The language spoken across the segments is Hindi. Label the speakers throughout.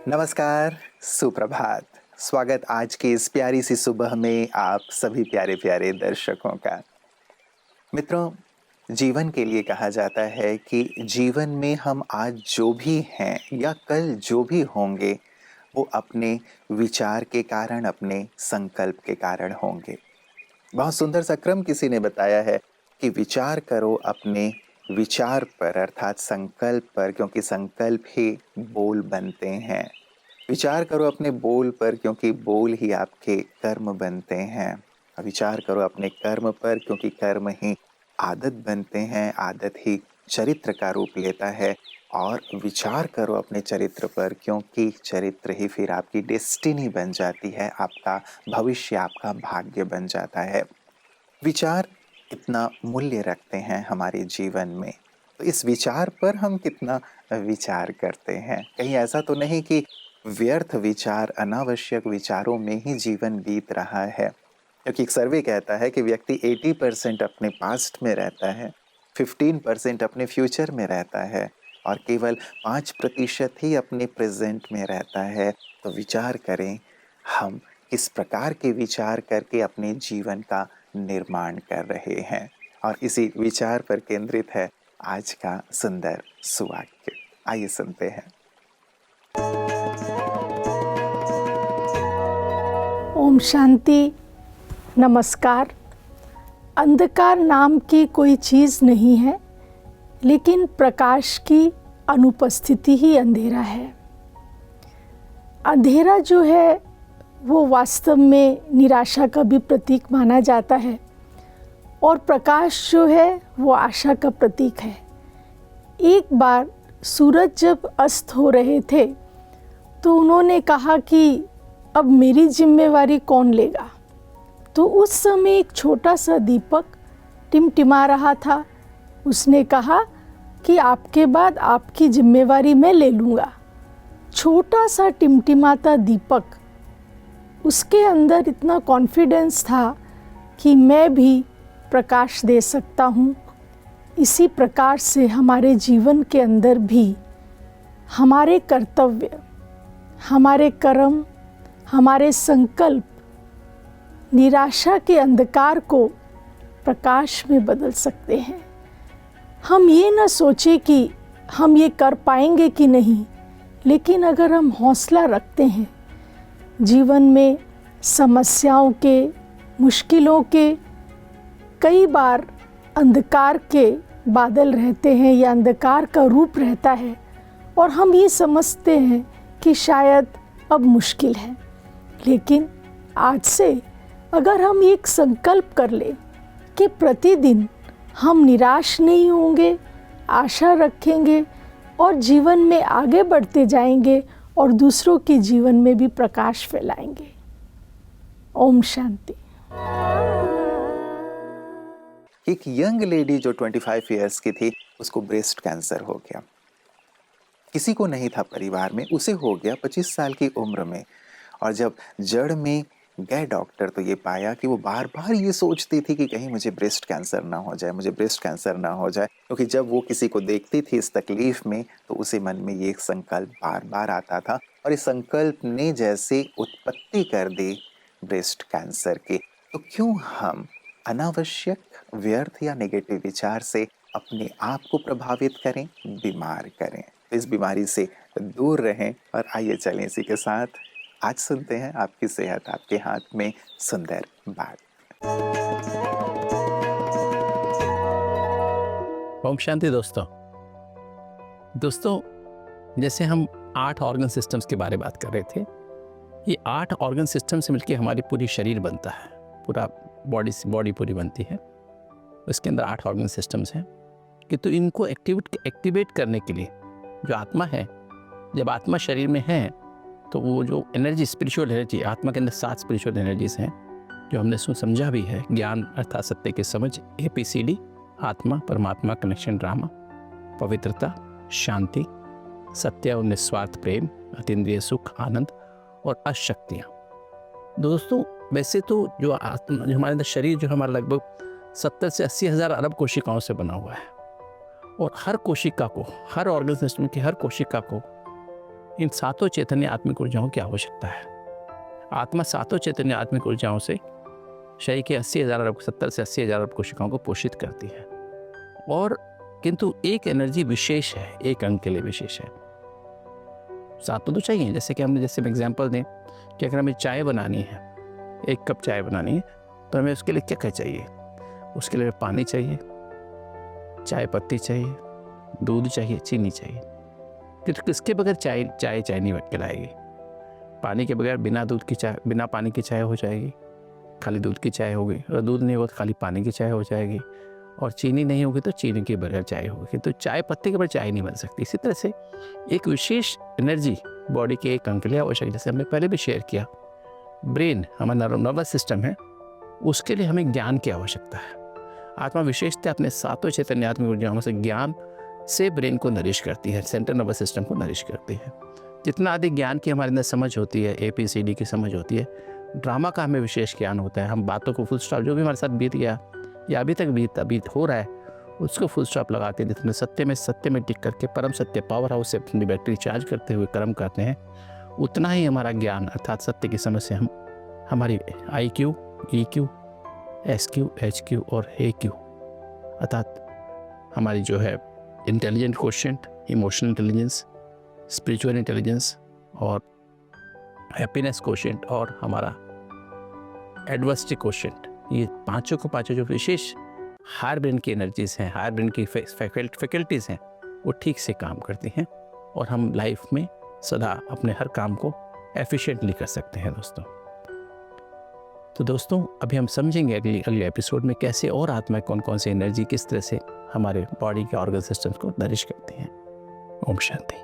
Speaker 1: नमस्कार, सुप्रभात। स्वागत आज की इस प्यारी सी सुबह में आप सभी प्यारे प्यारे दर्शकों का। मित्रों, जीवन के लिए कहा जाता है कि जीवन में हम आज जो भी हैं या कल जो भी होंगे, वो अपने विचार के कारण, अपने संकल्प के कारण होंगे। बहुत सुंदर सा क्रम किसी ने बताया है कि विचार करो अपने विचार पर, अर्थात संकल्प पर, क्योंकि संकल्प ही बोल बनते हैं। विचार करो अपने बोल पर, क्योंकि बोल ही आपके कर्म बनते हैं। विचार करो अपने कर्म पर, क्योंकि कर्म ही आदत बनते हैं, आदत ही चरित्र का रूप लेता है। और विचार करो अपने चरित्र पर, क्योंकि चरित्र ही फिर आपकी डेस्टिनी बन जाती है, आपका भविष्य, आपका भाग्य बन जाता है। विचार कितना मूल्य रखते हैं हमारे जीवन में, तो इस विचार पर हम कितना विचार करते हैं। कहीं ऐसा तो नहीं कि व्यर्थ विचार, अनावश्यक विचारों में ही जीवन बीत रहा है। क्योंकि एक सर्वे कहता है कि व्यक्ति 80% अपने पास्ट में रहता है, 15% अपने फ्यूचर में रहता है और केवल 5% ही अपने प्रेजेंट में रहता है। तो विचार करें, हम किस प्रकार के विचार करके अपने जीवन का निर्माण कर रहे हैं। और इसी विचार पर केंद्रित है आज का सुंदर सुवाक्य। आइए सुनते हैं।
Speaker 2: ओम शांति। नमस्कार। अंधकार नाम की कोई चीज़ नहीं है, लेकिन प्रकाश की अनुपस्थिति ही अंधेरा है। अंधेरा जो है वो वास्तव में निराशा का भी प्रतीक माना जाता है और प्रकाश जो है वो आशा का प्रतीक है। एक बार सूरज जब अस्त हो रहे थे तो उन्होंने कहा कि अब मेरी जिम्मेवारी कौन लेगा। तो उस समय एक छोटा सा दीपक टिमटिमा रहा था। उसने कहा कि आपके बाद आपकी जिम्मेवारी मैं ले लूँगा। छोटा सा टिमटिमाता दीपक, उसके अंदर इतना कॉन्फिडेंस था कि मैं भी प्रकाश दे सकता हूँ। इसी प्रकार से हमारे जीवन के अंदर भी हमारे कर्तव्य, हमारे कर्म, हमारे संकल्प निराशा के अंधकार को प्रकाश में बदल सकते हैं। हम ये न सोचें कि हम ये कर पाएंगे कि नहीं, लेकिन अगर हम हौसला रखते हैं, जीवन में समस्याओं के, मुश्किलों के कई बार अंधकार के बादल रहते हैं या अंधकार का रूप रहता है और हम ये समझते हैं कि शायद अब मुश्किल है, लेकिन आज से अगर हम एक संकल्प कर लें कि प्रतिदिन हम निराश नहीं होंगे, आशा रखेंगे और जीवन में आगे बढ़ते जाएंगे और दूसरों के जीवन में भी प्रकाश फैलाएंगे। ओम शांति।
Speaker 1: एक यंग लेडी जो 25 इयर्स की थी, उसको ब्रेस्ट कैंसर हो गया। किसी को नहीं था परिवार में, उसे हो गया 25 साल की उम्र में। और जब जड़ में गए डॉक्टर तो ये पाया कि वो बार बार ये सोचती थी कि कहीं मुझे ब्रेस्ट कैंसर ना हो जाए, मुझे ब्रेस्ट कैंसर ना हो जाए। क्योंकि जब वो किसी को देखती थी इस तकलीफ में तो उसे मन में ये संकल्प बार बार आता था और इस संकल्प ने जैसे उत्पत्ति कर दी ब्रेस्ट कैंसर की। तो क्यों हम अनावश्यक, व्यर्थ या नेगेटिव विचार से अपने आप को प्रभावित करें, बीमार करें। इस बीमारी से दूर रहें। और आइए चलें इसी के साथ आज सुनते हैं आपकी सेहत आपके हाथ में सुंदर बात।
Speaker 3: ओम शांति। दोस्तों जैसे हम 8 ऑर्गन सिस्टम्स के बारे में बात कर रहे थे, ये 8 ऑर्गन सिस्टम से मिलकर हमारी पूरी शरीर बनता है, पूरा बॉडी पूरी बनती है। उसके अंदर 8 ऑर्गन सिस्टम्स हैं कि तो इनको एक्टिवेट करने के लिए जो आत्मा है, जब आत्मा शरीर में है तो वो जो एनर्जी, स्पिरिचुअल एनर्जी, आत्मा के अंदर 7 स्पिरिचुअल एनर्जीज हैं जो हमने समझा भी है। ज्ञान अर्थात सत्य की समझ, APCD, आत्मा परमात्मा कनेक्शन ड्रामा, पवित्रता, शांति, सत्य और निस्वार्थ प्रेम, अतीन्द्रिय सुख, आनंद और अशक्तियाँ। दोस्तों वैसे तो जो आत्मा, जो हमारे अंदर शरीर जो हमारा लगभग 70 से 80 हज़ार अरब कोशिकाओं से बना हुआ है और हर कोशिका को, हर ऑर्गन सिस्टम की हर कोशिका को इन सातों चैतन्य आत्मिक ऊर्जाओं की आवश्यकता है। आत्मा सातों चैतन्य आत्मिक ऊर्जाओं से शरीर के 80,000 अरब 70 से 80,000 अरब कोशिकाओं को पोषित करती है। और किंतु एक एनर्जी विशेष है, एक अंग के लिए विशेष है। सातों तो चाहिए। जैसे कि हमने जैसे एग्जांपल दें कि अगर हमें चाय बनानी है, 1 कप चाय बनानी है, तो हमें उसके लिए क्या क्या चाहिए? उसके लिए पानी चाहिए, चाय पत्ती चाहिए, दूध चाहिए, चीनी चाहिए। किसके बगैर चाय नहीं कहलाएगी। पानी के बगैर बिना दूध की चाय, बिना पानी की चाय हो जाएगी, खाली दूध की चाय होगी। और दूध नहीं होगा तो खाली पानी की चाय हो जाएगी। और चीनी नहीं होगी तो चीनी के बगैर चाय होगी। तो चाय पत्ती के बगैर चाय नहीं बन सकती। इसी तरह से एक विशेष एनर्जी बॉडी के एक अंग के लिए आवश्यक है। जैसे हमने पहले भी शेयर किया, ब्रेन हमारा नर्वस सिस्टम है, उसके लिए हमें ज्ञान की आवश्यकता है। आत्मा विशेषता अपने सातों चैतन्य आत्मिक ऊर्जाओं से ज्ञान से ब्रेन को नरिश करती है, सेंट्रल नर्वस सिस्टम को नरिश करती है। जितना अधिक ज्ञान की हमारे अंदर समझ होती है, ABCD की समझ होती है, ड्रामा का हमें विशेष ज्ञान होता है। हम बातों को फुल स्टॉप, जो भी हमारे साथ बीत गया या अभी तक बीत हो रहा है, उसको फुल स्टॉप लगाते हैं। जितने सत्य में टिक करके परम सत्य पावर हाउस से अपनी बैटरी चार्ज करते हुए कर्म करते हैं, उतना ही हमारा ज्ञान अर्थात सत्य की समझ से हम हमारी IQ, EQ, SQ, HQ और AQ अर्थात हमारी जो है intelligent quotient, emotional intelligence, spiritual intelligence और हैप्पीनेस क्वोशिएंट और हमारा एडवर्सिटी क्वोशिएंट, ये पांचों जो विशेष हायर ब्रेन की एनर्जीज हैं, हायर ब्रेन की फैकल्टीज हैं, वो ठीक से काम करती हैं और हम लाइफ में सदा अपने हर काम को एफिशिएंटली कर सकते हैं दोस्तों। तो दोस्तों अभी हम समझेंगे अगले एपिसोड में कैसे और आत्मा कौन कौन सी एनर्जी किस तरह से हमारे बॉडी के ऑर्गन सिस्टम्स को नरिश करती हैं। ओम शांति।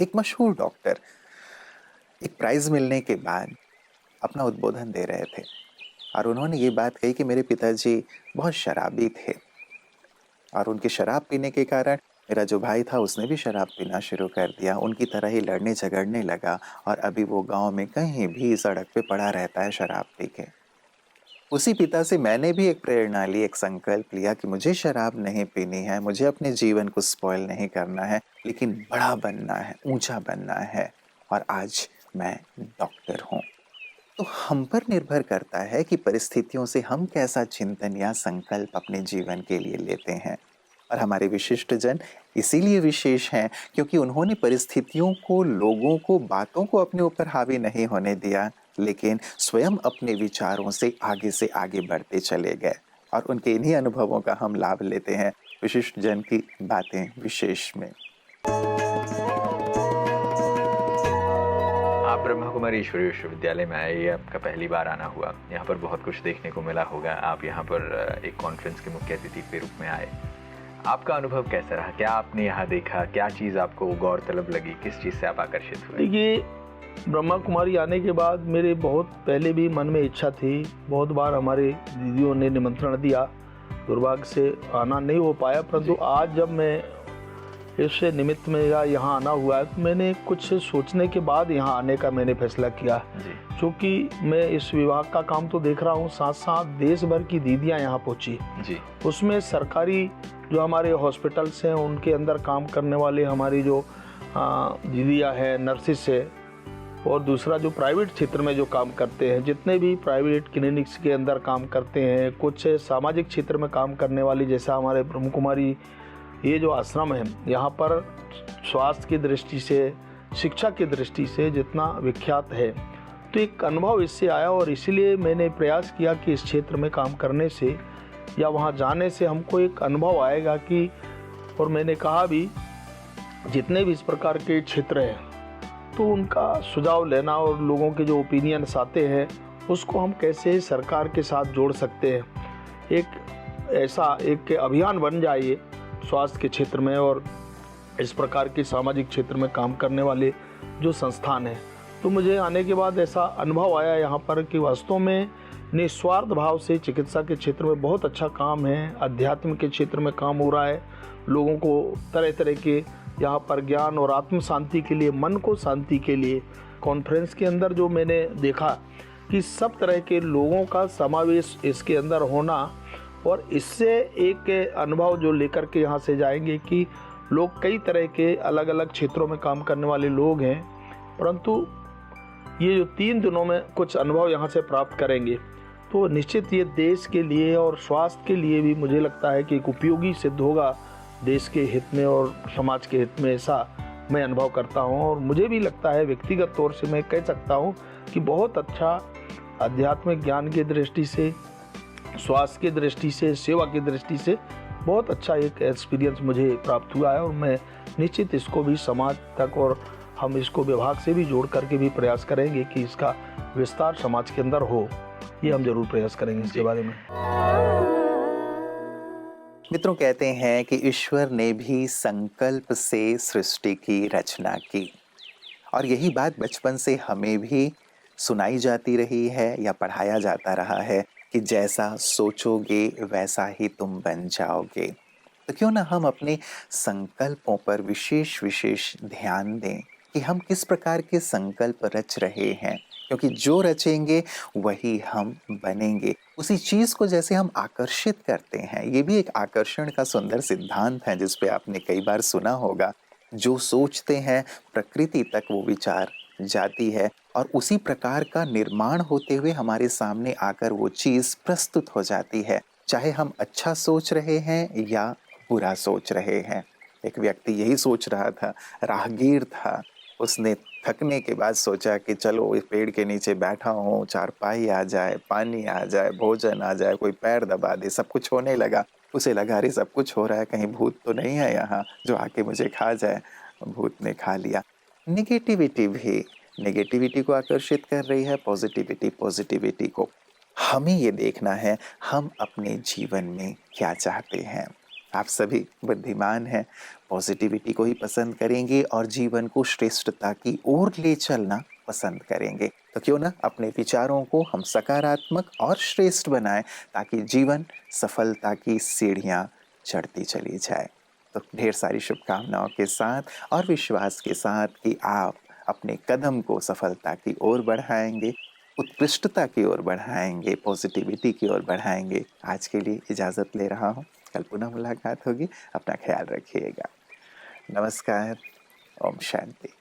Speaker 1: एक मशहूर डॉक्टर एक प्राइज मिलने के बाद अपना उद्बोधन दे रहे थे और उन्होंने ये बात कही कि मेरे पिताजी बहुत शराबी थे और उनके शराब पीने के कारण मेरा जो भाई था उसने भी शराब पीना शुरू कर दिया, उनकी तरह ही लड़ने झगड़ने लगा और अभी वो गांव में कहीं भी सड़क पे पड़ा रहता है शराब पी के। उसी पिता से मैंने भी एक प्रेरणा ली, एक संकल्प लिया कि मुझे शराब नहीं पीनी है, मुझे अपने जीवन को स्पॉइल नहीं करना है, लेकिन बड़ा बनना है, ऊंचा बनना है। और आज मैं डॉक्टर हूँ। तो हम पर निर्भर करता है कि परिस्थितियों से हम कैसा चिंतन या संकल्प अपने जीवन के लिए लेते हैं। और हमारे विशिष्ट जन इसीलिए विशेष हैं क्योंकि उन्होंने परिस्थितियों को, लोगों को, बातों को अपने ऊपर हावी नहीं होने दिया, लेकिन स्वयं अपने विचारों से आगे बढ़ते चले गए। और उनके इन्हीं अनुभवों का हम लाभ लेते हैं विशिष्ट जन की बातें विशेष में।
Speaker 4: आप ब्रह्मा कुमारी ईश्वरीय विश्वविद्यालय में आए, ये आपका पहली बार आना हुआ। यहाँ पर बहुत कुछ देखने को मिला होगा। आप यहाँ पर एक कॉन्फ्रेंस के मुख्य अतिथि के रूप में आए। आपका अनुभव कैसा रहा? क्या आपने यहाँ देखा? क्या चीज़ आपको गौरतलब लगी? किस चीज़ से आप आकर्षित हुए?
Speaker 5: देखिए, ब्रह्मा कुमारी आने के बाद मेरे बहुत पहले भी मन में इच्छा थी। बहुत बार हमारे दीदियों ने निमंत्रण दिया, दुर्भाग्य से आना नहीं हो पाया। परंतु आज जब मैं इस निमित्त मेरा यहाँ आना हुआ है, तो मैंने कुछ सोचने के बाद यहाँ आने का मैंने फैसला किया। क्योंकि मैं इस विभाग का काम तो देख रहा हूँ, साथ साथ देश भर की दीदियाँ यहाँ पहुँची जी। उसमें सरकारी जो हमारे हॉस्पिटल्स हैं उनके अंदर काम करने वाले हमारी जो दीदियाँ हैं, नर्सिस है, और दूसरा जो प्राइवेट क्षेत्र में जो काम करते हैं, जितने भी प्राइवेट क्लिनिक्स के अंदर काम करते हैं, कुछ सामाजिक क्षेत्र में काम करने वाली, जैसा हमारे ब्रह्म कुमारी ये जो आश्रम है, यहाँ पर स्वास्थ्य की दृष्टि से, शिक्षा की दृष्टि से जितना विख्यात है, तो एक अनुभव इससे आया। और इसीलिए मैंने प्रयास किया कि इस क्षेत्र में काम करने से या वहाँ जाने से हमको एक अनुभव आएगा कि, और मैंने कहा भी, जितने भी इस प्रकार के क्षेत्र हैं तो उनका सुझाव लेना और लोगों के जो ओपिनियंस आते हैं उसको हम कैसे सरकार के साथ जोड़ सकते हैं। एक ऐसा एक अभियान बन जाए स्वास्थ्य के क्षेत्र में और इस प्रकार के सामाजिक क्षेत्र में काम करने वाले जो संस्थान हैं। तो मुझे आने के बाद ऐसा अनुभव आया यहाँ पर कि वास्तव में निस्वार्थ भाव से चिकित्सा के क्षेत्र में बहुत अच्छा काम है, अध्यात्म के क्षेत्र में काम हो रहा है। लोगों को तरह तरह के यहाँ पर ज्ञान और आत्म शांति के लिए, मन को शांति के लिए, कॉन्फ्रेंस के अंदर जो मैंने देखा कि सब तरह के लोगों का समावेश इसके अंदर होना, और इससे एक अनुभव जो लेकर के यहाँ से जाएंगे कि लोग कई तरह के अलग अलग क्षेत्रों में काम करने वाले लोग हैं, परंतु ये जो 3 दिनों में कुछ अनुभव यहाँ से प्राप्त करेंगे तो निश्चित ये देश के लिए और स्वास्थ्य के लिए भी मुझे लगता है कि एक उपयोगी सिद्ध होगा, देश के हित में और समाज के हित में, ऐसा मैं अनुभव करता हूँ। और मुझे भी लगता है व्यक्तिगत तौर से मैं कह सकता हूँ कि बहुत अच्छा आध्यात्मिक ज्ञान की दृष्टि से, स्वास्थ्य की दृष्टि से, सेवा की दृष्टि से बहुत अच्छा एक एक्सपीरियंस मुझे प्राप्त हुआ है। और मैं निश्चित इसको भी समाज तक और हम इसको विभाग से भी जोड़ करके भी प्रयास करेंगे कि इसका विस्तार समाज के अंदर हो। ये हम जरूर प्रयास करेंगे इसके बारे में।
Speaker 1: मित्रों, कहते हैं कि ईश्वर ने भी संकल्प से सृष्टि की रचना की, और यही बात बचपन से हमें भी सुनाई जाती रही है या पढ़ाया जाता रहा है कि जैसा सोचोगे वैसा ही तुम बन जाओगे। तो क्यों ना हम अपने संकल्पों पर विशेष विशेष ध्यान दें कि हम किस प्रकार के संकल्प रच रहे हैं, क्योंकि जो रचेंगे वही हम बनेंगे। उसी चीज को जैसे हम आकर्षित करते हैं, ये भी एक आकर्षण का सुंदर सिद्धांत है जिस पे आपने कई बार सुना होगा। जो सोचते हैं प्रकृति तक वो विचार जाती है, और उसी प्रकार का निर्माण होते हुए हमारे सामने आकर वो चीज प्रस्तुत हो जाती है, चाहे हम अच्छा सोच रहे हैं या बुरा सोच रहे हैं। एक व्यक्ति यही सोच रहा था, राहगीर था, उसने थकने के बाद सोचा कि चलो इस पेड़ के नीचे बैठा हूँ, चारपाई आ जाए, पानी आ जाए, भोजन आ जाए, कोई पैर दबा दे, सब कुछ होने लगा। उसे लगा अरे सब कुछ हो रहा है, कहीं भूत तो नहीं है यहाँ जो आके मुझे खा जाए। भूत ने खा लिया। नेगेटिविटी भी नेगेटिविटी को आकर्षित कर रही है, पॉजिटिविटी पॉजिटिविटी को। हमें ये देखना है हम अपने जीवन में क्या चाहते हैं। आप सभी बुद्धिमान हैं, पॉजिटिविटी को ही पसंद करेंगे और जीवन को श्रेष्ठता की ओर ले चलना पसंद करेंगे। तो क्यों ना अपने विचारों को हम सकारात्मक और श्रेष्ठ बनाएं, ताकि जीवन सफलता की सीढ़ियां चढ़ती चली जाए। तो ढेर सारी शुभकामनाओं के साथ और विश्वास के साथ कि आप अपने कदम को सफलता की ओर बढ़ाएंगे, उत्कृष्टता की ओर बढ़ाएंगे, पॉजिटिविटी की ओर बढ़ाएंगे। आज के लिए इजाज़त ले रहा हूँ, कल पुनः मुलाकात होगी। अपना ख्याल रखिएगा। नमस्कार। ओम शांति।